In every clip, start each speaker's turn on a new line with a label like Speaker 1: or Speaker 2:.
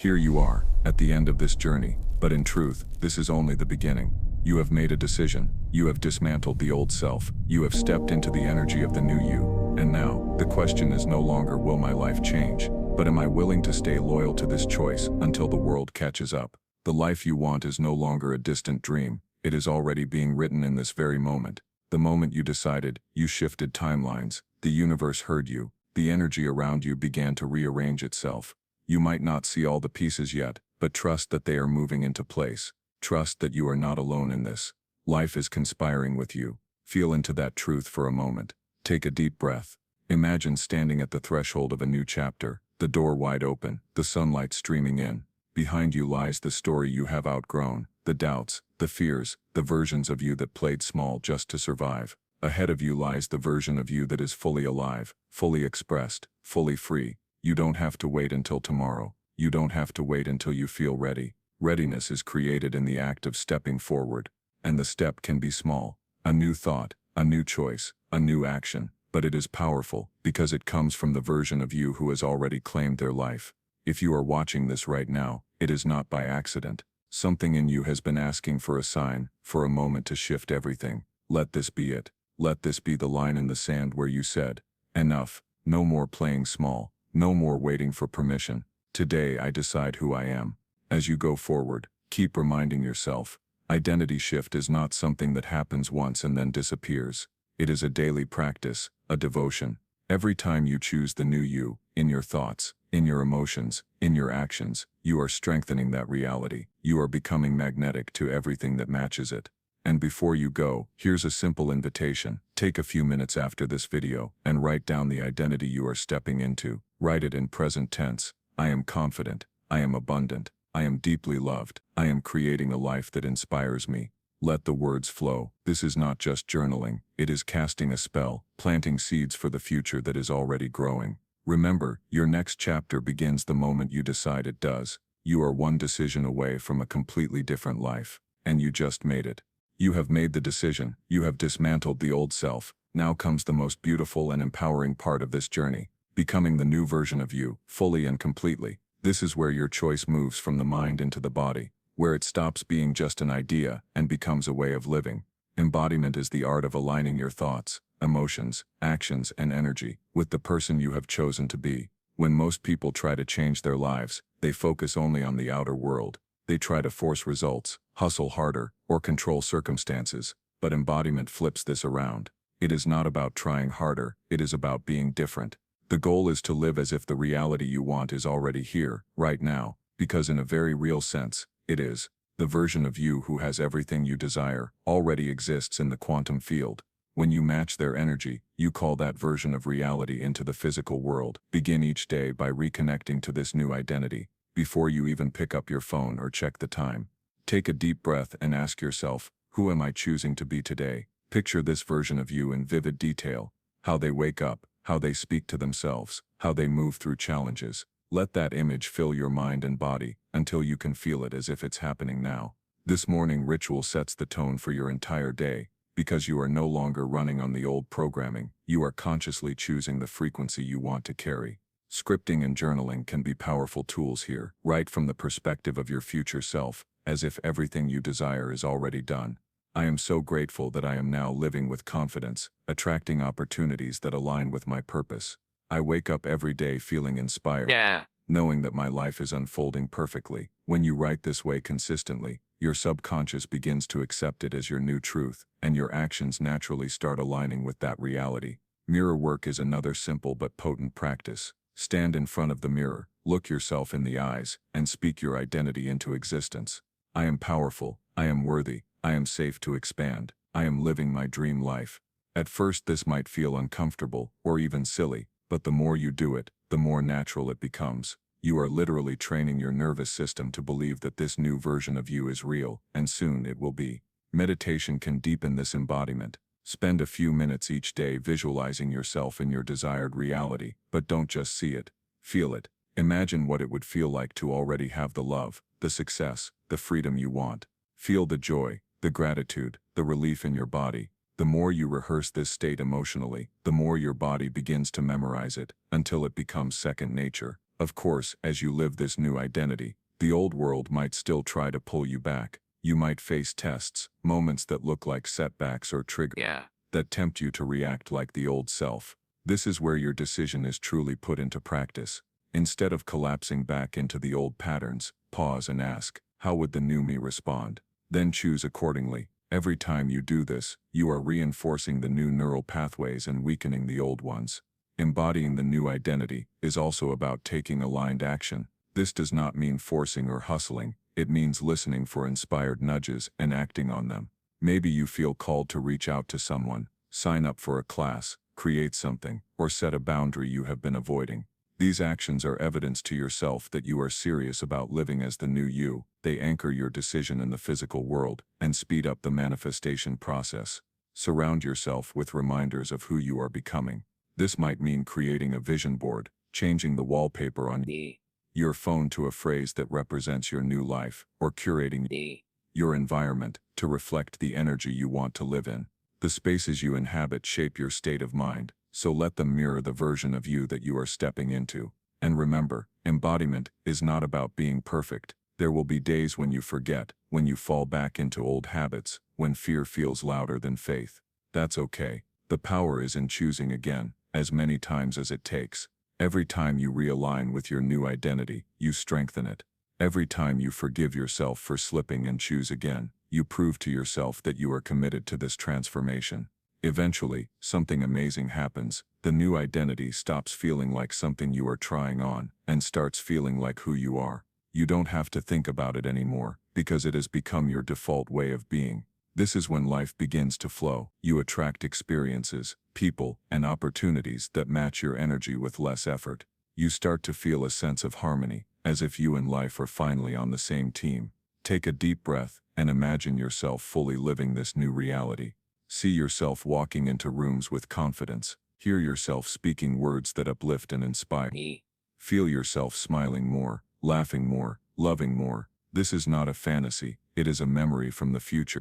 Speaker 1: Here you are, at the end of this journey, but in truth, this is only the beginning. You have made a decision, you have dismantled the old self, you have stepped into the energy of the new you, and now, the question is no longer will my life change, but am I willing to stay loyal to this choice until the world catches up? The life you want is no longer a distant dream, it is already being written in this very moment. The moment you decided, you shifted timelines, the universe heard you, the energy around you began to rearrange itself. You might not see all the pieces yet, but trust that they are moving into place. Trust that you are not alone in this. Life is conspiring with you. Feel into that truth for a moment. Take a deep breath. Imagine standing at the threshold of a new chapter, the door wide open, the sunlight streaming in. Behind you lies the story you have outgrown, the doubts, the fears, the versions of you that played small just to survive. Ahead of you lies the version of you that is fully alive, fully expressed, fully free. You don't have to wait until tomorrow. You don't have to wait until you feel ready. Readiness is created in the act of stepping forward. And the step can be small. A new thought, a new choice, a new action. But it is powerful, because it comes from the version of you who has already claimed their life. If you are watching this right now, it is not by accident. Something in you has been asking for a sign, for a moment to shift everything. Let this be it. Let this be the line in the sand where you said, enough, no more playing small, no more waiting for permission. Today I decide who I am. As you go forward, keep reminding yourself, identity shift is not something that happens once and then disappears. It is a daily practice, a devotion. Every time you choose the new you, in your thoughts, in your emotions, in your actions, you are strengthening that reality. You are becoming magnetic to everything that matches it. And before you go, here's a simple invitation. Take a few minutes after this video and write down the identity you are stepping into. Write it in present tense. I am confident. I am abundant. I am deeply loved. I am creating a life that inspires me. Let the words flow. This is not just journaling. It is casting a spell, planting seeds for the future that is already growing. Remember, your next chapter begins the moment you decide it does. You are one decision away from a completely different life. And you just made it. You have made the decision. You have dismantled the old self. Now comes the most beautiful and empowering part of this journey. Becoming the new version of you, fully and completely. This is where your choice moves from the mind into the body, where it stops being just an idea and becomes a way of living. Embodiment is the art of aligning your thoughts, emotions, actions, and energy with the person you have chosen to be. When most people try to change their lives, they focus only on the outer world. They try to force results, hustle harder, or control circumstances. But embodiment flips this around. It is not about trying harder, it is about being different. The goal is to live as if the reality you want is already here, right now, because in a very real sense, it is. The version of you who has everything you desire already exists in the quantum field. When you match their energy, you call that version of reality into the physical world. Begin each day by reconnecting to this new identity. Before you even pick up your phone or check the time, take a deep breath and ask yourself, who am I choosing to be today? Picture this version of you in vivid detail. How they wake up, how they speak to themselves, how they move through challenges. Let that image fill your mind and body until you can feel it as if it's happening now. This morning ritual sets the tone for your entire day. Because you are no longer running on the old programming, you are consciously choosing the frequency you want to carry. Scripting and journaling can be powerful tools here. Write from the perspective of your future self, as if everything you desire is already done. I am so grateful that I am now living with confidence, attracting opportunities that align with my purpose. I wake up every day feeling inspired, knowing that my life is unfolding perfectly. When you write this way consistently, your subconscious begins to accept it as your new truth, and your actions naturally start aligning with that reality. Mirror work is another simple but potent practice. Stand in front of the mirror, look yourself in the eyes, and speak your identity into existence. I am powerful, I am worthy, I am safe to expand, I am living my dream life. At first this might feel uncomfortable, or even silly, but the more you do it, the more natural it becomes. You are literally training your nervous system to believe that this new version of you is real, and soon it will be. Meditation can deepen this embodiment. Spend a few minutes each day visualizing yourself in your desired reality, but don't just see it. Feel it. Imagine what it would feel like to already have the love, the success, the freedom you want. Feel the joy, the gratitude, the relief in your body. The more you rehearse this state emotionally, the more your body begins to memorize it, until it becomes second nature. Of course, as you live this new identity, the old world might still try to pull you back. You might face tests, moments that look like setbacks or triggers that tempt you to react like the old self. This is where your decision is truly put into practice. Instead of collapsing back into the old patterns, pause and ask, how would the new me respond? Then choose accordingly. Every time you do this, you are reinforcing the new neural pathways and weakening the old ones. Embodying the new identity is also about taking aligned action. This does not mean forcing or hustling. It means listening for inspired nudges and acting on them. Maybe you feel called to reach out to someone, sign up for a class, create something, or set a boundary you have been avoiding. These actions are evidence to yourself that you are serious about living as the new you. They anchor your decision in the physical world and speed up the manifestation process. Surround yourself with reminders of who you are becoming. This might mean creating a vision board, changing the wallpaper on your phone to a phrase that represents your new life, or curating your environment to reflect the energy you want to live in. The spaces you inhabit shape your state of mind, so let them mirror the version of you that you are stepping into. And remember, embodiment is not about being perfect. There will be days when you forget, when you fall back into old habits, when fear feels louder than faith. That's okay. The power is in choosing again, as many times as it takes. Every time you realign with your new identity, you strengthen it. Every time you forgive yourself for slipping and choose again, you prove to yourself that you are committed to this transformation. Eventually, something amazing happens. The new identity stops feeling like something you are trying on and starts feeling like who you are. You don't have to think about it anymore, because it has become your default way of being. This is when life begins to flow. You attract experiences, people, and opportunities that match your energy with less effort. You start to feel a sense of harmony, as if you and life are finally on the same team. Take a deep breath and imagine yourself fully living this new reality. See yourself walking into rooms with confidence. Hear yourself speaking words that uplift and inspire. Feel yourself smiling more, laughing more, loving more. This is not a fantasy, it is a memory from the future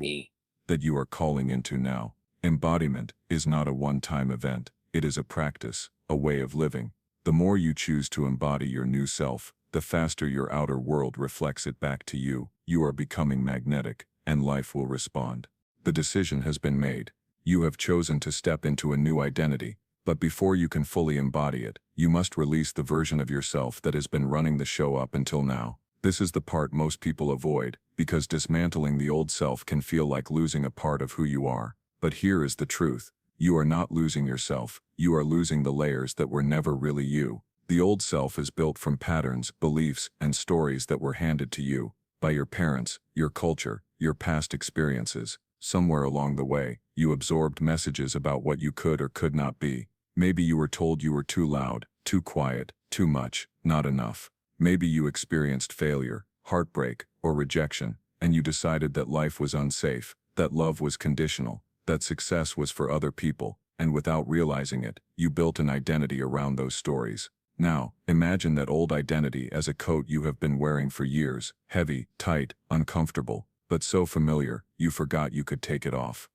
Speaker 1: that you are calling into now. Embodiment is not a one-time event, it is a practice, a way of living. The more you choose to embody your new self, the faster your outer world reflects it back to you. You are becoming magnetic, and life will respond. The decision has been made. You have chosen to step into a new identity, but before you can fully embody it, you must release the version of yourself that has been running the show up until now. This is the part most people avoid, because dismantling the old self can feel like losing a part of who you are. But here is the truth. You are not losing yourself. You are losing the layers that were never really you. The old self is built from patterns, beliefs, and stories that were handed to you by your parents, your culture, your past experiences. Somewhere along the way, you absorbed messages about what you could or could not be. Maybe you were told you were too loud, too quiet, too much, not enough. Maybe you experienced failure, heartbreak, or rejection, and you decided that life was unsafe, that love was conditional, that success was for other people, and without realizing it, you built an identity around those stories. Now, imagine that old identity as a coat you have been wearing for years, heavy, tight, uncomfortable, but so familiar, you forgot you could take it off.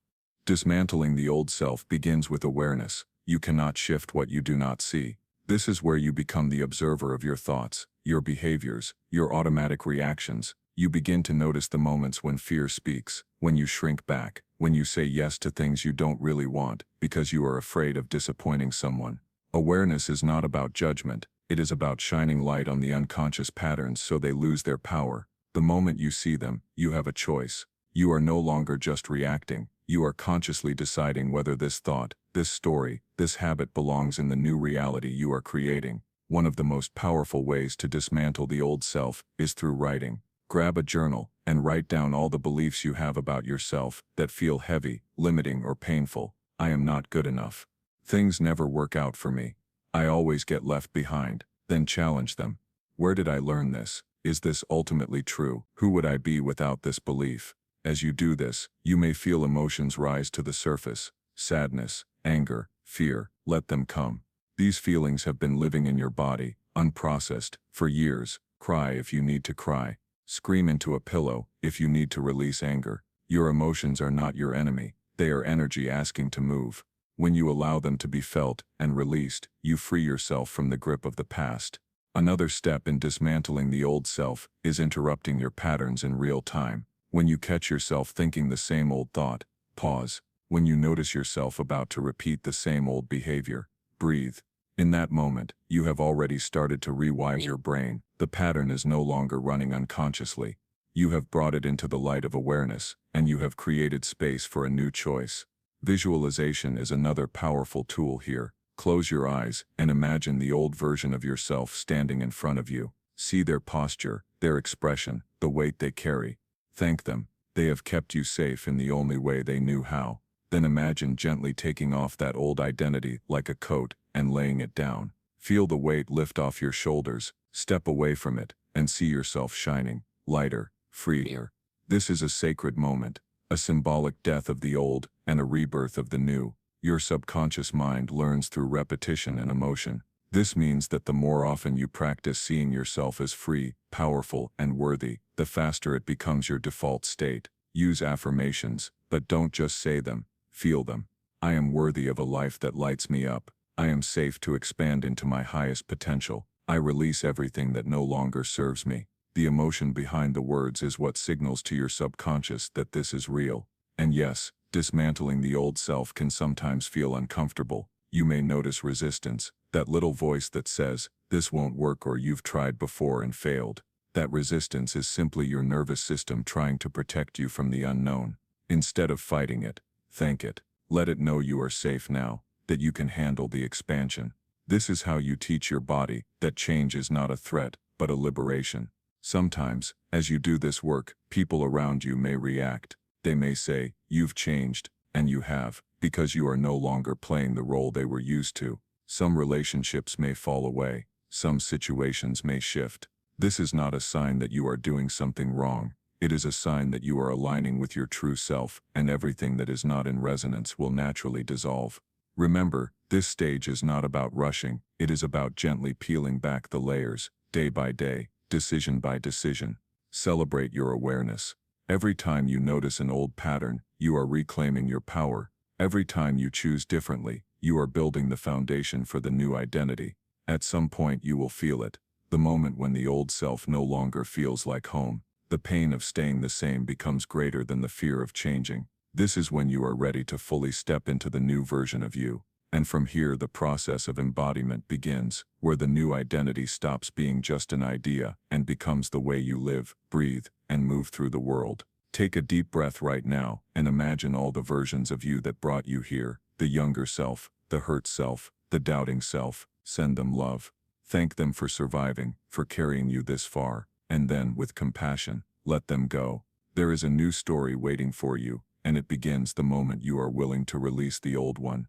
Speaker 1: Dismantling the old self begins with awareness. You cannot shift what you do not see. This is where you become the observer of your thoughts, your behaviors, your automatic reactions. You begin to notice the moments when fear speaks, when you shrink back, when you say yes to things you don't really want, because you are afraid of disappointing someone. Awareness is not about judgment, it is about shining light on the unconscious patterns so they lose their power. The moment you see them, you have a choice. You are no longer just reacting, you are consciously deciding whether this thought, this story, this habit belongs in the new reality you are creating. One of the most powerful ways to dismantle the old self is through writing. Grab a journal and write down all the beliefs you have about yourself that feel heavy, limiting, or painful. I am not good enough. Things never work out for me. I always get left behind. Then challenge them. Where did I learn this? Is this ultimately true? Who would I be without this belief? As you do this, you may feel emotions rise to the surface. Sadness, anger, fear, let them come. These feelings have been living in your body, unprocessed, for years. Cry if you need to cry. Scream into a pillow if you need to release anger. Your emotions are not your enemy. They are energy asking to move. When you allow them to be felt and released, you free yourself from the grip of the past. Another step in dismantling the old self is interrupting your patterns in real time. When you catch yourself thinking the same old thought, pause. When you notice yourself about to repeat the same old behavior, breathe. In that moment, you have already started to rewire your brain. The pattern is no longer running unconsciously. You have brought it into the light of awareness, and you have created space for a new choice. Visualization is another powerful tool here. Close your eyes and imagine the old version of yourself standing in front of you. See their posture, their expression, the weight they carry. Thank them. They have kept you safe in the only way they knew how. Then imagine gently taking off that old identity like a coat and laying it down. Feel the weight lift off your shoulders, step away from it, and see yourself shining, lighter, freer. This is a sacred moment, a symbolic death of the old and a rebirth of the new. Your subconscious mind learns through repetition and emotion. This means that the more often you practice seeing yourself as free, powerful, and worthy, the faster it becomes your default state. Use affirmations, but don't just say them, feel them. I am worthy of a life that lights me up. I am safe to expand into my highest potential. I release everything that no longer serves me. The emotion behind the words is what signals to your subconscious that this is real. And yes, dismantling the old self can sometimes feel uncomfortable. You may notice resistance, that little voice that says, "This won't work," or "You've tried before and failed." That resistance is simply your nervous system trying to protect you from the unknown. Instead of fighting it, thank it. Let it know you are safe now, that you can handle the expansion. This is how you teach your body that change is not a threat, but a liberation. Sometimes, as you do this work, people around you may react. They may say, "You've changed," and you have, because you are no longer playing the role they were used to. Some relationships may fall away. Some situations may shift. This is not a sign that you are doing something wrong. It is a sign that you are aligning with your true self, and everything that is not in resonance will naturally dissolve. Remember, this stage is not about rushing. It is about gently peeling back the layers, day by day, decision by decision. Celebrate your awareness. Every time you notice an old pattern, you are reclaiming your power. Every time you choose differently, you are building the foundation for the new identity. At some point you will feel it. The moment when the old self no longer feels like home. The pain of staying the same becomes greater than the fear of changing. This is when you are ready to fully step into the new version of you. And from here the process of embodiment begins, where the new identity stops being just an idea and becomes the way you live, breathe, and move through the world. Take a deep breath right now and imagine all the versions of you that brought you here, the younger self, the hurt self, the doubting self. Send them love. Thank them for surviving, for carrying you this far, and then, with compassion, let them go. There is a new story waiting for you, and it begins the moment you are willing to release the old one.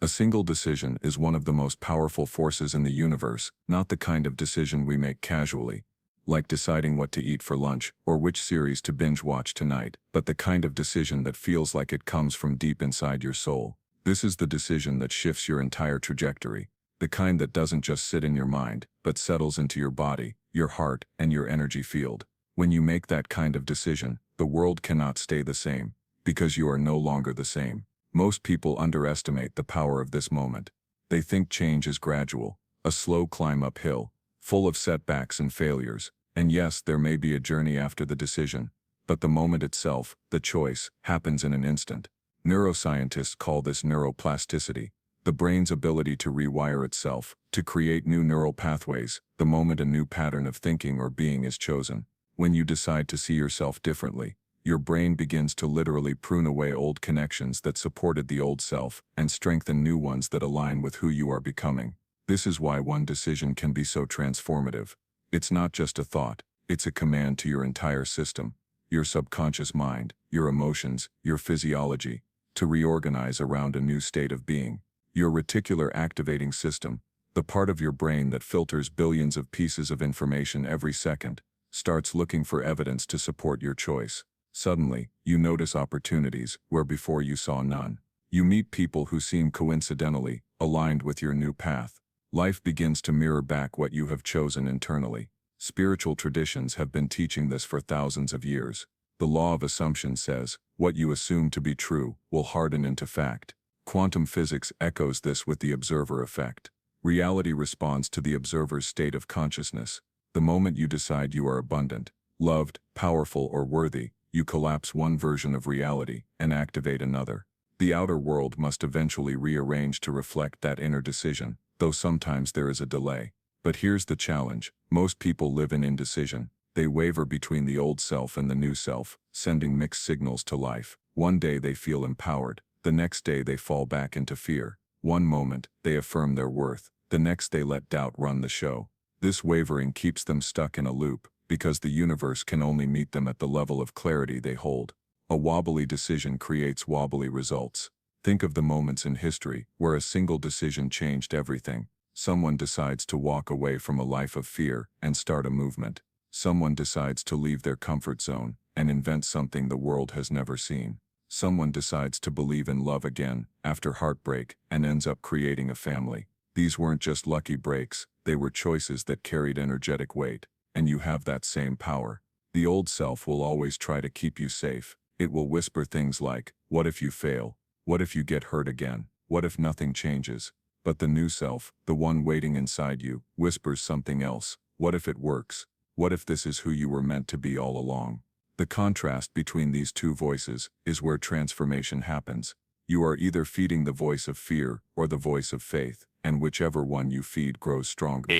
Speaker 1: A single decision is one of the most powerful forces in the universe, not the kind of decision we make casually, like deciding what to eat for lunch or which series to binge watch tonight, but the kind of decision that feels like it comes from deep inside your soul. This is the decision that shifts your entire trajectory, the kind that doesn't just sit in your mind, but settles into your body, your heart, and your energy field. When you make that kind of decision, the world cannot stay the same, because you are no longer the same. Most people underestimate the power of this moment. They think change is gradual, a slow climb uphill, full of setbacks and failures. And yes, there may be a journey after the decision, but the moment itself, the choice, happens in an instant. Neuroscientists call this neuroplasticity, the brain's ability to rewire itself, to create new neural pathways, the moment a new pattern of thinking or being is chosen. When you decide to see yourself differently, your brain begins to literally prune away old connections that supported the old self and strengthen new ones that align with who you are becoming. This is why one decision can be so transformative. It's not just a thought, it's a command to your entire system, your subconscious mind, your emotions, your physiology, to reorganize around a new state of being. Your reticular activating system, the part of your brain that filters billions of pieces of information every second, starts looking for evidence to support your choice. Suddenly, you notice opportunities where before you saw none. You meet people who seem coincidentally aligned with your new path. Life begins to mirror back what you have chosen internally. Spiritual traditions have been teaching this for thousands of years. The law of assumption says, what you assume to be true will harden into fact. Quantum physics echoes this with the observer effect. Reality responds to the observer's state of consciousness. The moment you decide you are abundant, loved, powerful, or worthy, you collapse one version of reality and activate another. The outer world must eventually rearrange to reflect that inner decision, though sometimes there is a delay. But here's the challenge. Most people live in indecision. They waver between the old self and the new self, sending mixed signals to life. One day they feel empowered. The next day they fall back into fear. One moment, they affirm their worth. The next they let doubt run the show. This wavering keeps them stuck in a loop, because the universe can only meet them at the level of clarity they hold. A wobbly decision creates wobbly results. Think of the moments in history where a single decision changed everything. Someone decides to walk away from a life of fear and start a movement. Someone decides to leave their comfort zone and invent something the world has never seen. Someone decides to believe in love again after heartbreak and ends up creating a family. These weren't just lucky breaks, they were choices that carried energetic weight, and you have that same power. The old self will always try to keep you safe. It will whisper things like, "What if you fail? What if you get hurt again? What if nothing changes?" But the new self, the one waiting inside you, whispers something else. "What if it works? What if this is who you were meant to be all along?" The contrast between these two voices is where transformation happens. You are either feeding the voice of fear or the voice of faith, and whichever one you feed grows stronger.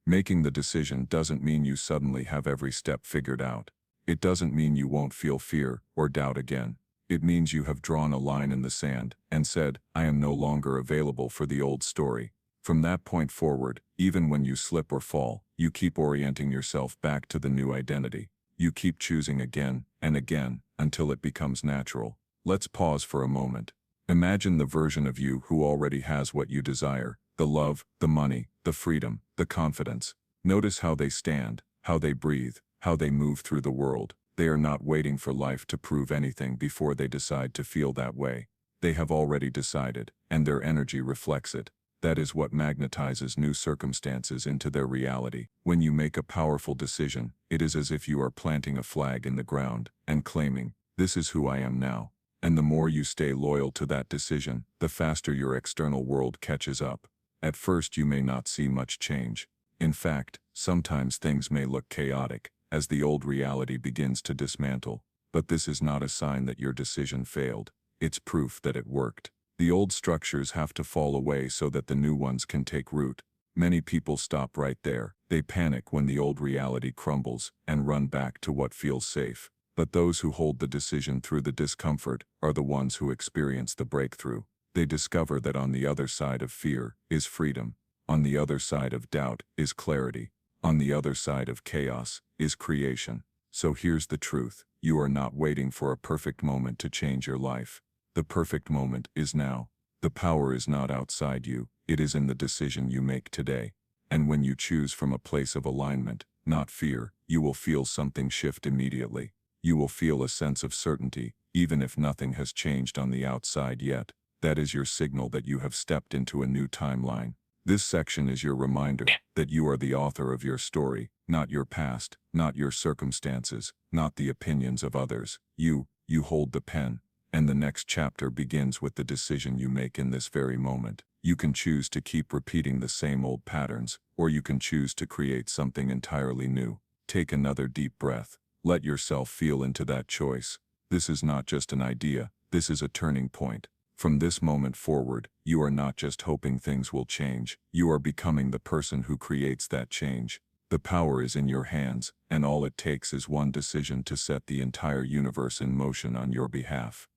Speaker 1: Making the decision doesn't mean you suddenly have every step figured out. It doesn't mean you won't feel fear or doubt again. It means you have drawn a line in the sand and said, "I am no longer available for the old story." From that point forward, even when you slip or fall, you keep orienting yourself back to the new identity. You keep choosing again and again until it becomes natural. Let's pause for a moment. Imagine the version of you who already has what you desire: the love, the money, the freedom, the confidence. Notice how they stand, how they breathe, how they move through the world. They are not waiting for life to prove anything before they decide to feel that way. They have already decided, and their energy reflects it. That is what magnetizes new circumstances into their reality. When you make a powerful decision, it is as if you are planting a flag in the ground and claiming, "This is who I am now." And the more you stay loyal to that decision, the faster your external world catches up. At first you may not see much change. In fact, sometimes things may look chaotic as the old reality begins to dismantle. But this is not a sign that your decision failed. It's proof that it worked. The old structures have to fall away so that the new ones can take root. Many people stop right there. They panic when the old reality crumbles and run back to what feels safe. But those who hold the decision through the discomfort are the ones who experience the breakthrough. They discover that on the other side of fear is freedom. On the other side of doubt is clarity. On the other side of chaos is creation. So here's the truth. You are not waiting for a perfect moment to change your life. The perfect moment is now. The power is not outside you. It is in the decision you make today. And when you choose from a place of alignment, not fear, you will feel something shift immediately. You will feel a sense of certainty, even if nothing has changed on the outside yet. That is your signal that you have stepped into a new timeline. This section is your reminder that you are the author of your story, not your past, not your circumstances, not the opinions of others. You hold the pen. And the next chapter begins with the decision you make in this very moment. You can choose to keep repeating the same old patterns, or you can choose to create something entirely new. Take another deep breath. Let yourself feel into that choice. This is not just an idea, this is a turning point. From this moment forward, you are not just hoping things will change, you are becoming the person who creates that change. The power is in your hands, and all it takes is one decision to set the entire universe in motion on your behalf.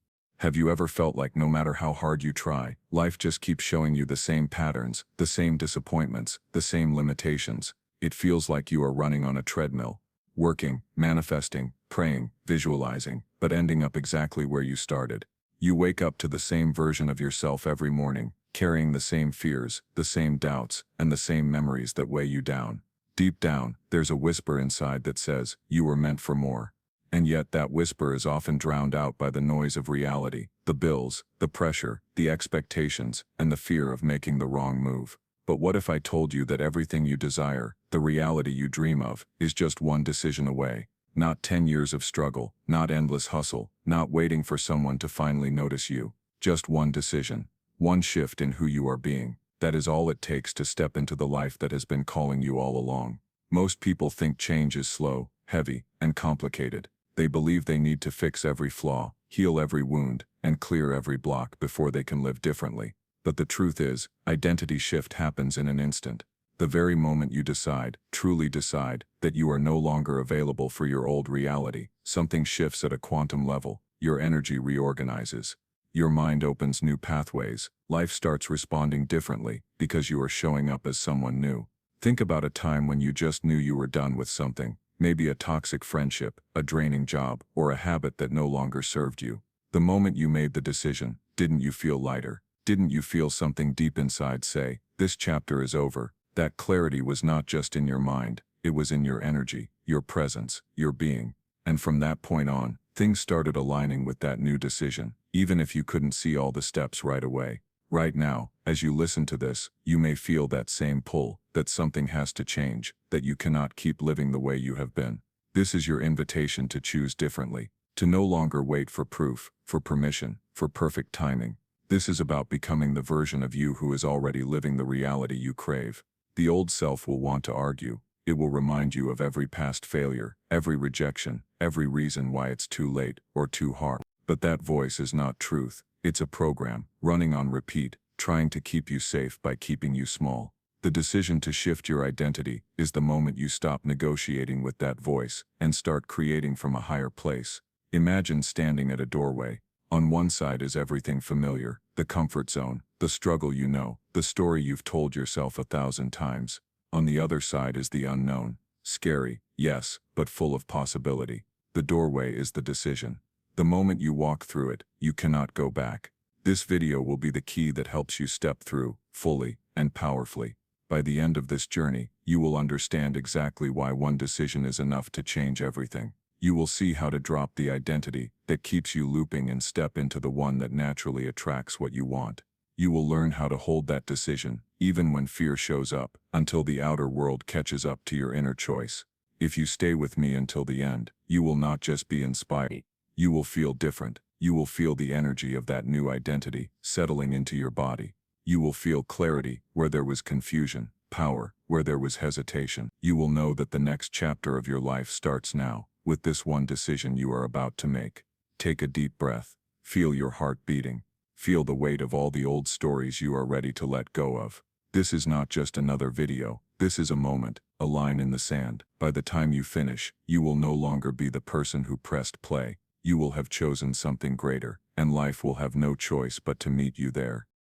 Speaker 1: Have you ever felt like no matter how hard you try, life just keeps showing you the same patterns, the same disappointments, the same limitations? It feels like you are running on a treadmill. Working, manifesting, praying, visualizing, but ending up exactly where you started. You wake up to the same version of yourself every morning, carrying the same fears, the same doubts, and the same memories that weigh you down. Deep down, there's a whisper inside that says, you were meant for more. And yet that whisper is often drowned out by the noise of reality, the bills, the pressure, the expectations, and the fear of making the wrong move. But what if I told you that everything you desire, the reality you dream of, is just one decision away? Not 10 years of struggle, not endless hustle, not waiting for someone to finally notice you. Just one decision, one shift in who you are being. That is all it takes to step into the life that has been calling you all along. Most people think change is slow, heavy, and complicated. They believe they need to fix every flaw, heal every wound, and clear every block before they can live differently. But the truth is, identity shift happens in an instant. The very moment you decide, truly decide, that you are no longer available for your old reality, something shifts at a quantum level. Your energy reorganizes. Your mind opens new pathways. Life starts responding differently because you are showing up as someone new. Think about a time when you just knew you were done with something, maybe a toxic friendship, a draining job, or a habit that no longer served you. The moment you made the decision, didn't you feel lighter? Didn't you feel something deep inside say, "This chapter is over"? That clarity was not just in your mind, it was in your energy, your presence, your being. And from that point on, things started aligning with that new decision, even if you couldn't see all the steps right away. Right now, as you listen to this, you may feel that same pull, that something has to change, that you cannot keep living the way you have been. This is your invitation to choose differently, to no longer wait for proof, for permission, for perfect timing. This is about becoming the version of you who is already living the reality you crave. The old self will want to argue. It will remind you of every past failure, every rejection, every reason why it's too late or too hard. But that voice is not truth. It's a program, running on repeat, trying to keep you safe by keeping you small. The decision to shift your identity is the moment you stop negotiating with that voice and start creating from a higher place. Imagine standing at a doorway. On one side is everything familiar, the comfort zone, the struggle you know, the story you've told yourself 1,000 times. On the other side is the unknown. Scary, yes, but full of possibility. The doorway is the decision. The moment you walk through it, you cannot go back. This video will be the key that helps you step through, fully and powerfully. By the end of this journey, you will understand exactly why one decision is enough to change everything. You will see how to drop the identity that keeps you looping and step into the one that naturally attracts what you want. You will learn how to hold that decision, even when fear shows up, until the outer world catches up to your inner choice. If you stay with me until the end, you will not just be inspired. You will feel different. You will feel the energy of that new identity settling into your body. You will feel clarity where there was confusion, power where there was hesitation. You will know that the next chapter of your life starts now, with this one decision you are about to make. Take a deep breath. Feel your heart beating. Feel the weight of all the old stories you are ready to let go of. This is not just another video. This is a moment, a line in the sand. By the time you finish, you will no longer be the person who pressed play. You will have chosen something greater, and life will have no choice but to meet you there.